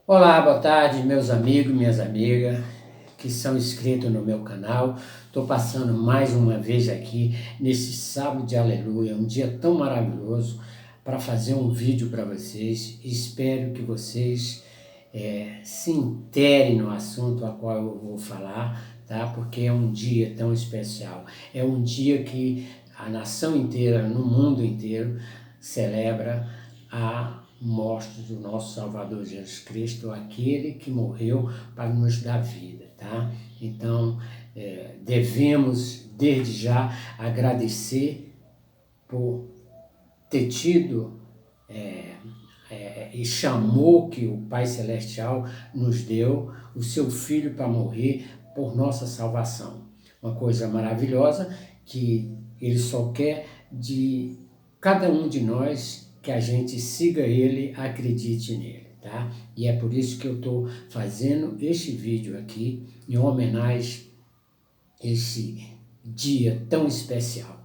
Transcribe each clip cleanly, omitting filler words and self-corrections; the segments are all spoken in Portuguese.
Olá, boa tarde, meus amigos, minhas amigas que são inscritos no meu canal. Estou passando mais uma vez aqui nesse sábado de aleluia, um dia tão maravilhoso para fazer um vídeo para vocês. Espero que vocês se interem no assunto a qual eu vou falar, tá? Porque é um dia tão especial. É um dia que a nação inteira, no mundo inteiro, celebra a morte do nosso Salvador Jesus Cristo, aquele que morreu para nos dar vida, tá? Então, devemos, desde já, agradecer por ter tido e chamou que o Pai Celestial nos deu o seu Filho para morrer por nossa salvação. Uma coisa maravilhosa que Ele só quer de cada um de nós que a gente siga Ele, acredite nele, tá? E é por isso que eu estou fazendo este vídeo aqui em homenagem a esse dia tão especial.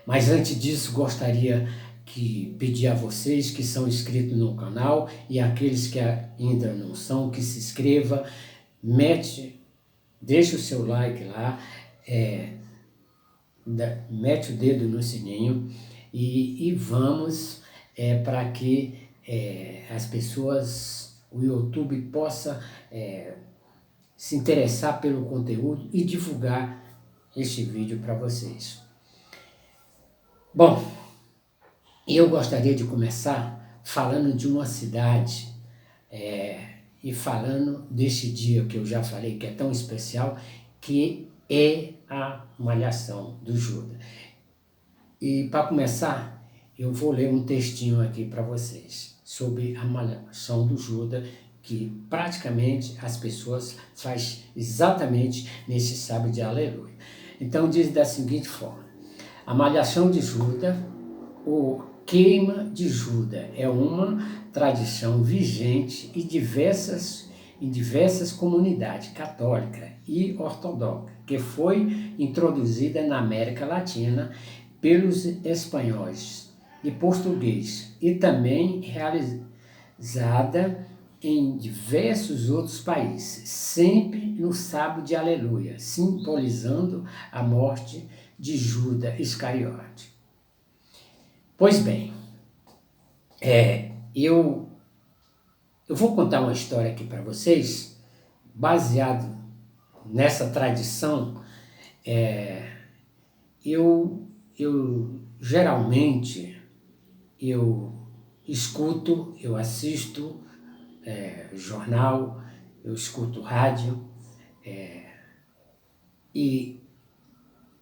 Mas antes disso, gostaria que pedir a vocês que são inscritos no canal e aqueles que ainda não são, que se inscreva, deixa o seu like lá, mete o dedo no sininho e vamos para que as pessoas, o YouTube possa se interessar pelo conteúdo e divulgar este vídeo para vocês. Bom, eu gostaria de começar falando de uma cidade e falando deste dia que eu já falei que é tão especial, que é a Malhação do Judas. E para começar, eu vou ler um textinho aqui para vocês sobre a Malhação do Judas, que praticamente as pessoas fazem exatamente nesse sábado de aleluia. Então diz da seguinte forma: a Malhação de Judas, o queima de Judas, é uma tradição vigente em diversas comunidades católica e ortodoxa, que foi introduzida na América Latina pelos espanhóis e portugueses e também realizada em diversos outros países, sempre no sábado de aleluia, simbolizando a morte de Judas Iscariote. Pois bem, eu vou contar uma história aqui para vocês, baseado nessa tradição. Eu geralmente escuto, eu assisto jornal, eu escuto rádio, e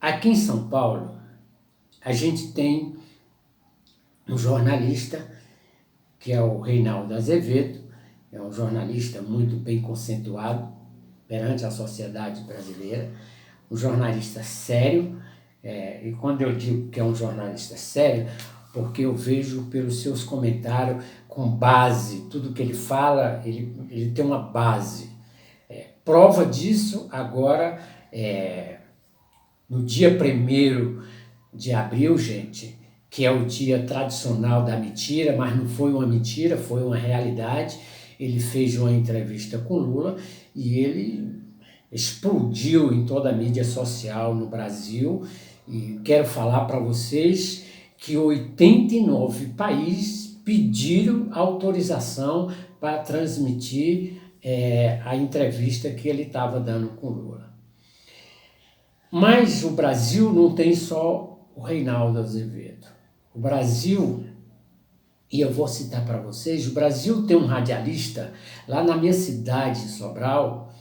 aqui em São Paulo a gente tem um jornalista, que é o Reinaldo Azevedo, é um jornalista muito bem conceituado perante a sociedade brasileira, um jornalista sério, e quando eu digo que é um jornalista sério, porque eu vejo pelos seus comentários com base, tudo que ele fala, ele tem uma base. Prova disso agora, no dia 1º de abril, gente, que é o dia tradicional da mentira, mas não foi uma mentira, foi uma realidade. Ele fez uma entrevista com Lula e ele explodiu em toda a mídia social no Brasil. E quero falar para vocês que 89 países pediram autorização para transmitir a entrevista que ele estava dando com Lula. Mas o Brasil não tem só o Reinaldo Azevedo. O Brasil, e eu vou citar para vocês, o Brasil tem um radialista lá na minha cidade, Sobral,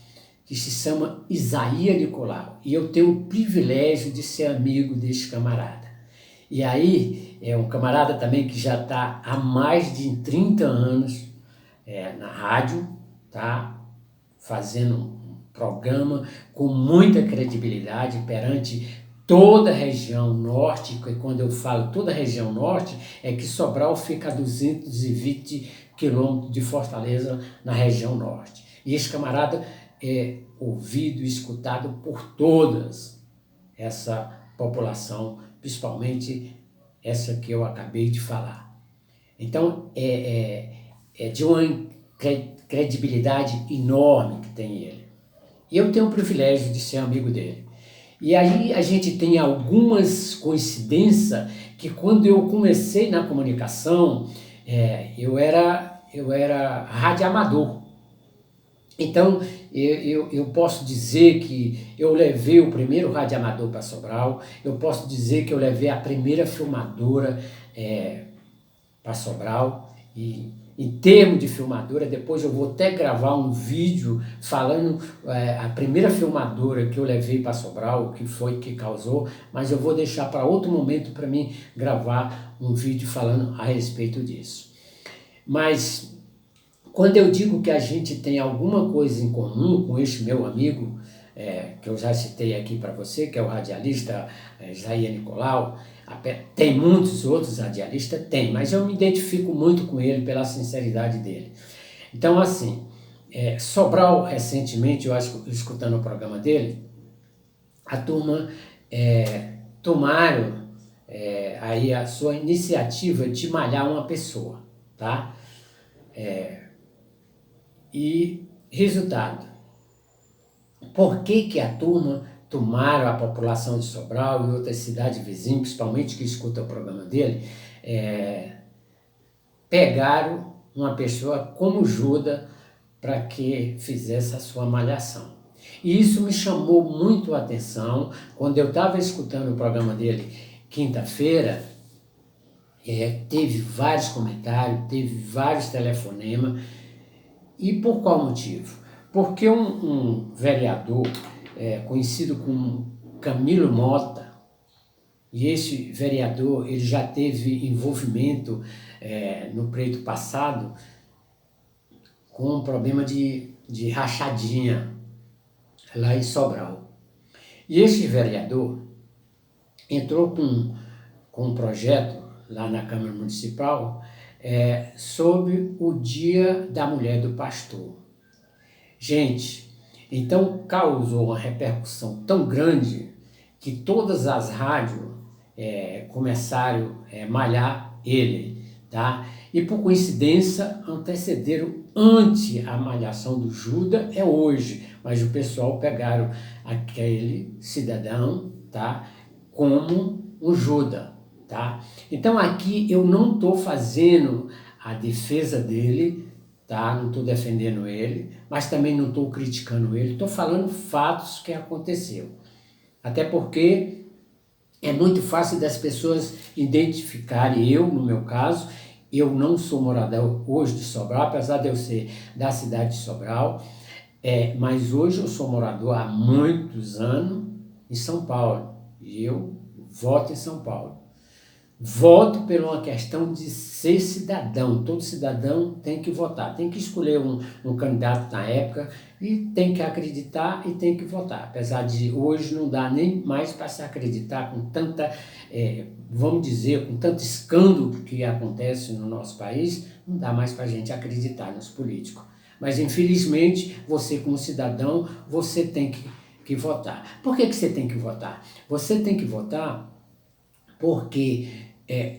que se chama Isaías Nicolau. E eu tenho o privilégio de ser amigo desse camarada. E aí, é um camarada também que já está há mais de 30 anos na rádio, tá? Fazendo um programa com muita credibilidade perante toda a região norte, que quando eu falo toda a região norte, é que Sobral fica a 220 quilômetros de Fortaleza, na região norte. E esse camarada é ouvido e escutado por todas essa população, principalmente essa que eu acabei de falar. Então, é de uma credibilidade enorme que tem ele. E eu tenho o privilégio de ser amigo dele. E aí a gente tem algumas coincidências que quando eu comecei na comunicação, eu era radioamador. Então, eu posso dizer que eu levei o primeiro radioamador para Sobral, eu posso dizer que eu levei a primeira filmadora para Sobral, e em termos de filmadora, depois eu vou até gravar um vídeo falando a primeira filmadora que eu levei para Sobral, o que foi que causou, mas eu vou deixar para outro momento para mim gravar um vídeo falando a respeito disso. Mas quando eu digo que a gente tem alguma coisa em comum com este meu amigo, que eu já citei aqui para você, que é o radialista Jair Nicolau, tem muitos outros radialistas? Tem, mas eu me identifico muito com ele pela sinceridade dele. Então, assim, Sobral, recentemente, eu acho, escutando o programa dele, a turma tomaram aí a sua iniciativa de malhar uma pessoa, tá? E resultado, por que a turma tomaram a população de Sobral e outras cidades vizinhas, principalmente que escutam o programa dele, pegaram uma pessoa como Judas para que fizesse a sua malhação. E isso me chamou muito a atenção quando eu estava escutando o programa dele quinta-feira. Teve vários comentários, teve vários telefonemas. E por qual motivo? Porque um vereador conhecido como Camilo Mota, e esse vereador ele já teve envolvimento no pleito passado com um problema de rachadinha lá em Sobral. E esse vereador entrou com um projeto lá na Câmara Municipal sobre o Dia da Mulher do Pastor. Gente, então causou uma repercussão tão grande que todas as rádios começaram a malhar ele, tá? E por coincidência antecederam antes a malhação do Judas, hoje, mas o pessoal pegaram aquele cidadão, tá? Como um Judas, tá? Então aqui eu não estou fazendo a defesa dele, tá? Não estou defendendo ele, mas também não estou criticando ele, estou falando fatos que aconteceu. Até porque é muito fácil das pessoas identificarem, eu no meu caso, eu não sou morador hoje de Sobral, apesar de eu ser da cidade de Sobral, mas hoje eu sou morador há muitos anos em São Paulo, e eu voto em São Paulo. Voto por uma questão de ser cidadão. Todo cidadão tem que votar, tem que escolher um candidato na época e tem que acreditar e tem que votar. Apesar de hoje não dá nem mais para se acreditar com tanta, vamos dizer, com tanto escândalo que acontece no nosso país, não dá mais para a gente acreditar nos políticos. Mas infelizmente, você como cidadão, você tem que votar. Por que você tem que votar? Você tem que votar porque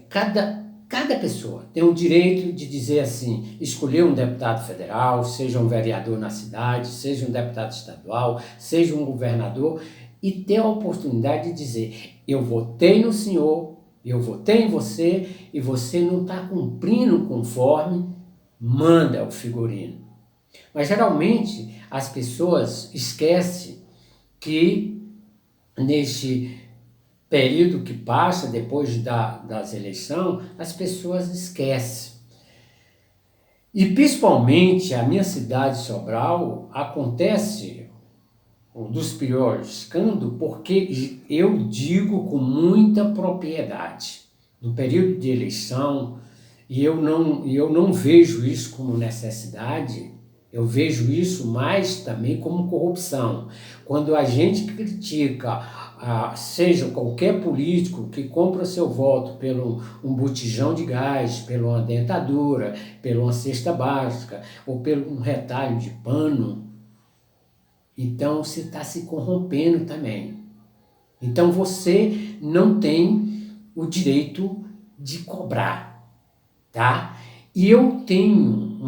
cada pessoa tem o direito de dizer assim, escolher um deputado federal, seja um vereador na cidade, seja um deputado estadual, seja um governador, e ter a oportunidade de dizer, eu votei no senhor, eu votei em você, e você não está cumprindo conforme manda o figurino. Mas geralmente as pessoas esquecem que neste período que passa depois das eleições, as pessoas esquecem. E principalmente a minha cidade, Sobral, acontece um dos piores escândalos, porque eu digo com muita propriedade, no período de eleição, e eu não vejo isso como necessidade, eu vejo isso mais também como corrupção. Quando a gente critica seja qualquer político que compra seu voto pelo um botijão de gás, pela uma dentadura, pela uma cesta básica ou pelo um retalho de pano, então você está se corrompendo também. Então você não tem o direito de cobrar, tá? E eu tenho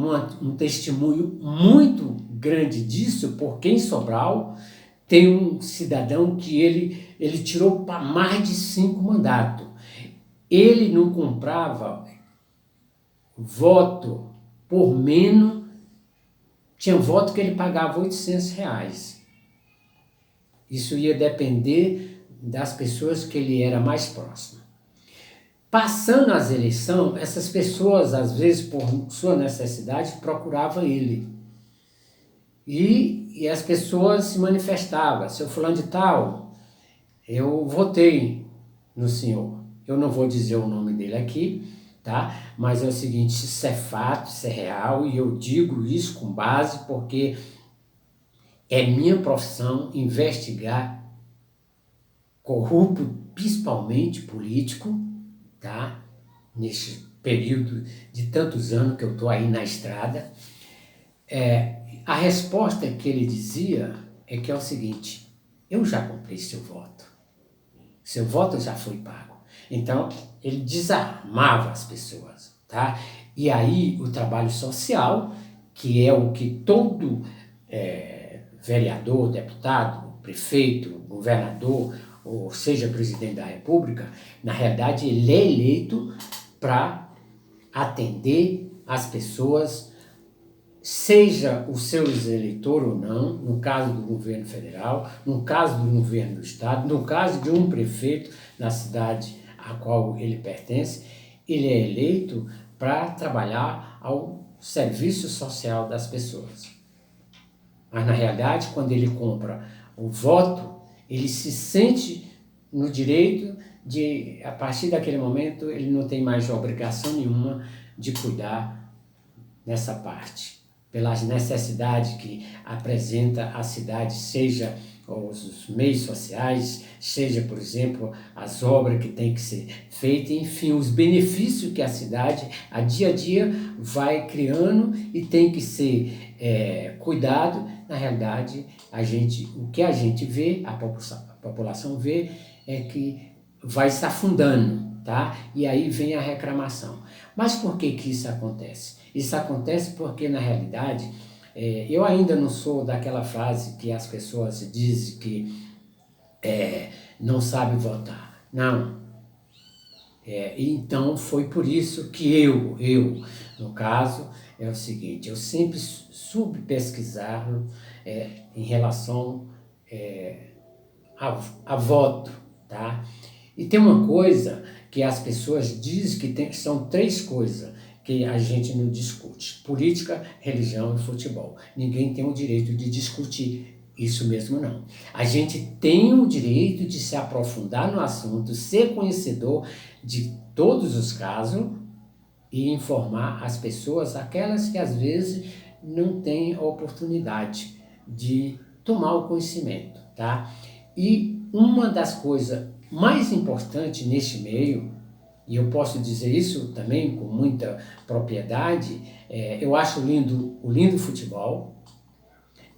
um testemunho muito grande disso, porque em Sobral tem um cidadão que ele tirou para mais de 5 mandatos. Ele não comprava voto por menos, tinha voto que ele pagava R$ 800. Isso ia depender das pessoas que ele era mais próximo. Passando as eleições, essas pessoas, às vezes, por sua necessidade, procuravam ele. E as pessoas se manifestavam. Seu fulano de tal, eu votei no senhor. Eu não vou dizer o nome dele aqui, tá? Mas é o seguinte, isso é fato, isso é real, e eu digo isso com base porque é minha profissão investigar corrupto, principalmente político, tá? Neste período de tantos anos que eu estou aí na estrada. A resposta que ele dizia é que é o seguinte: eu já comprei seu voto já foi pago. Então, ele desarmava as pessoas, tá? E aí, o trabalho social, que é o que todo vereador, deputado, prefeito, governador, ou seja, presidente da República, na realidade, ele é eleito para atender as pessoas, seja os seus eleitores ou não, no caso do governo federal, no caso do governo do estado, no caso de um prefeito na cidade a qual ele pertence, ele é eleito para trabalhar ao serviço social das pessoas. Mas na realidade, quando ele compra o voto, ele se sente no direito de, a partir daquele momento, ele não tem mais obrigação nenhuma de cuidar nessa parte, pelas necessidades que apresenta a cidade, seja os meios sociais, seja, por exemplo, as obras que tem que ser feitas, enfim, os benefícios que a cidade, a dia, vai criando e tem que ser cuidado. Na realidade, o que a gente vê, a população vê, é que vai se afundando, tá? E aí vem a reclamação. Mas por que isso acontece? Isso acontece porque, na realidade, eu ainda não sou daquela frase que as pessoas dizem que não sabe votar. Não. Então, foi por isso que eu, no caso, é o seguinte, eu sempre soube pesquisar em relação a voto, tá? E tem uma coisa que as pessoas dizem que são 3 coisas que a gente não discute: política, religião e futebol. Ninguém tem o direito de discutir isso mesmo, não. A gente tem o direito de se aprofundar no assunto, ser conhecedor de todos os casos e informar as pessoas, aquelas que às vezes não têm a oportunidade de tomar o conhecimento, tá? E uma das coisas mais importantes neste meio, e eu posso dizer isso também com muita propriedade, eu acho lindo o lindo futebol,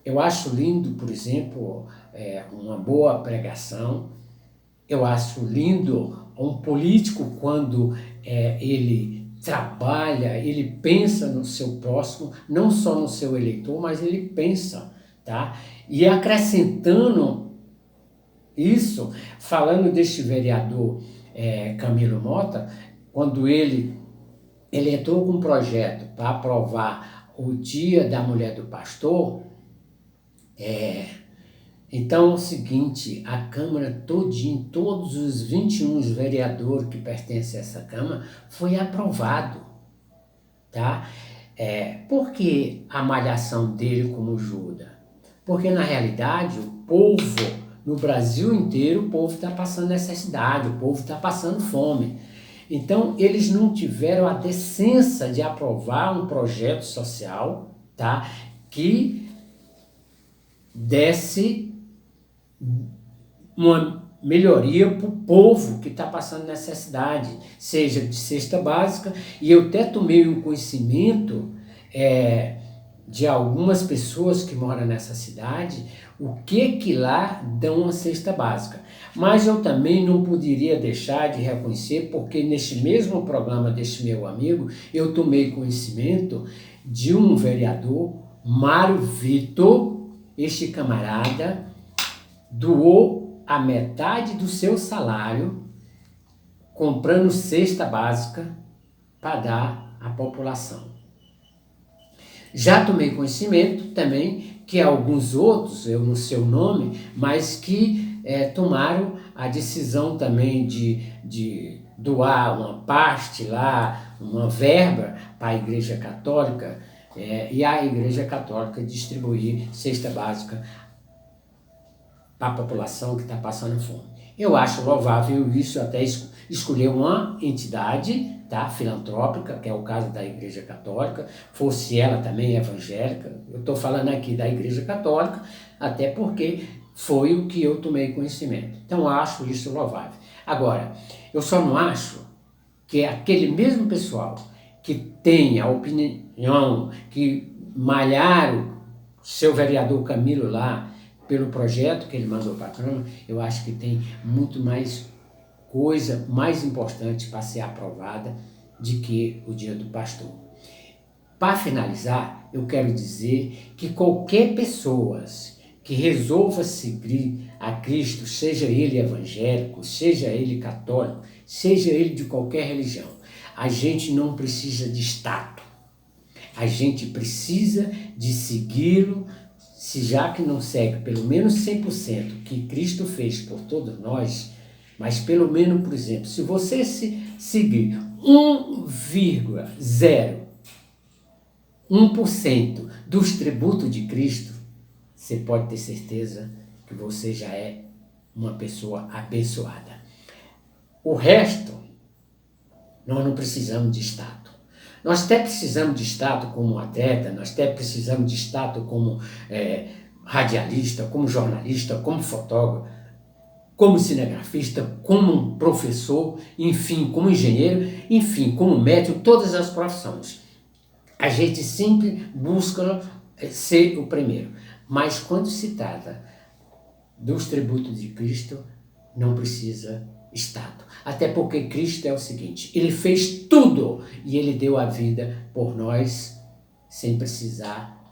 eu acho lindo, por exemplo, uma boa pregação, eu acho lindo um político quando ele trabalha, ele pensa no seu próximo, não só no seu eleitor, mas ele pensa, tá? E acrescentando isso, falando deste vereador Camilo Mota, quando ele entrou com um projeto para aprovar o Dia da Mulher do Pastor, então é o seguinte, a Câmara todinha, todos os 21 vereadores que pertencem a essa Câmara, foi aprovado, tá? Por que a malhação dele como Judas? Porque na realidade o povo, no Brasil inteiro, o povo está passando necessidade, o povo está passando fome. Então eles não tiveram a decência de aprovar um projeto social, tá? Que desse uma melhoria para o povo que está passando necessidade, seja de cesta básica, e eu até tomei um conhecimento de algumas pessoas que moram nessa cidade, o que lá dão uma cesta básica. Mas eu também não poderia deixar de reconhecer, porque neste mesmo programa deste meu amigo, eu tomei conhecimento de um vereador, Mário Vitor. Este camarada doou a metade do seu salário comprando cesta básica para dar à população. Já tomei conhecimento também que alguns outros, eu não sei o nome, mas que tomaram a decisão também de doar uma parte lá, uma verba para a Igreja Católica, e a Igreja Católica distribuir cesta básica para a população que está passando fome. Eu acho louvável isso, até escolher uma entidade, tá, filantrópica, que é o caso da Igreja Católica, fosse ela também evangélica. Eu estou falando aqui da Igreja Católica, até porque foi o que eu tomei conhecimento. Então, eu acho isso louvável. Agora, eu só não acho que aquele mesmo pessoal que tem a opinião, que malharam seu vereador Camilo lá, pelo projeto que ele mandou para a Câmara, eu acho que tem muito mais coisa mais importante para ser aprovada de que o Dia do Pastor. Para finalizar, eu quero dizer que qualquer pessoa que resolva seguir a Cristo, seja ele evangélico, seja ele católico, seja ele de qualquer religião, a gente não precisa de status. A gente precisa de segui-lo, se já que não segue pelo menos 100% que Cristo fez por todos nós, mas pelo menos, por exemplo, se você seguir 1,01% dos tributos de Cristo, você pode ter certeza que você já é uma pessoa abençoada. O resto, nós não precisamos de status. Nós até precisamos de status como atleta, nós até precisamos de status como radialista, como jornalista, como fotógrafo, como cinegrafista, como professor, enfim, como engenheiro, enfim, como médico, todas as profissões. A gente sempre busca ser o primeiro. Mas quando se trata dos tributos de Cristo, não precisa status. Até porque Cristo é o seguinte, ele fez tudo e ele deu a vida por nós sem precisar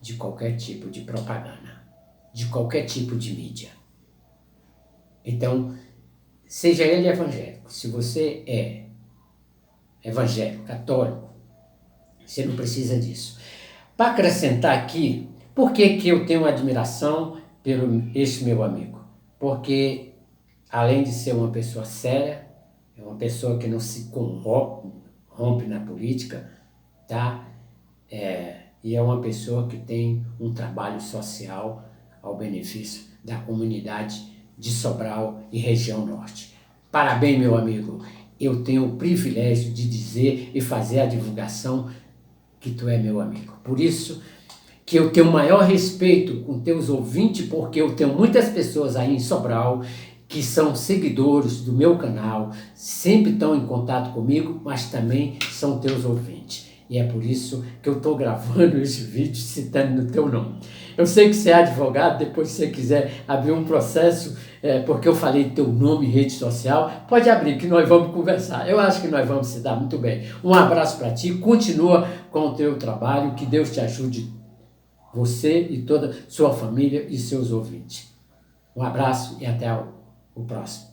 de qualquer tipo de propaganda, de qualquer tipo de mídia. Então, seja ele evangélico, se você é evangélico, católico, você não precisa disso. Para acrescentar aqui, por que eu tenho admiração pelo este meu amigo? Porque além de ser uma pessoa séria, é uma pessoa que não se corrompe na política, tá? E é uma pessoa que tem um trabalho social ao benefício da comunidade de Sobral e região norte. Parabéns, meu amigo. Eu tenho o privilégio de dizer e fazer a divulgação que tu é meu amigo. Por isso que eu tenho o maior respeito com teus ouvintes, porque eu tenho muitas pessoas aí em Sobral que são seguidores do meu canal, sempre estão em contato comigo, mas também são teus ouvintes. E é por isso que eu estou gravando esse vídeo citando no teu nome. Eu sei que você é advogado, depois se você quiser abrir um processo, porque eu falei teu nome em rede social, pode abrir que nós vamos conversar. Eu acho que nós vamos se dar muito bem. Um abraço para ti, continua com o teu trabalho, que Deus te ajude, você e toda sua família e seus ouvintes. Um abraço e até o próximo.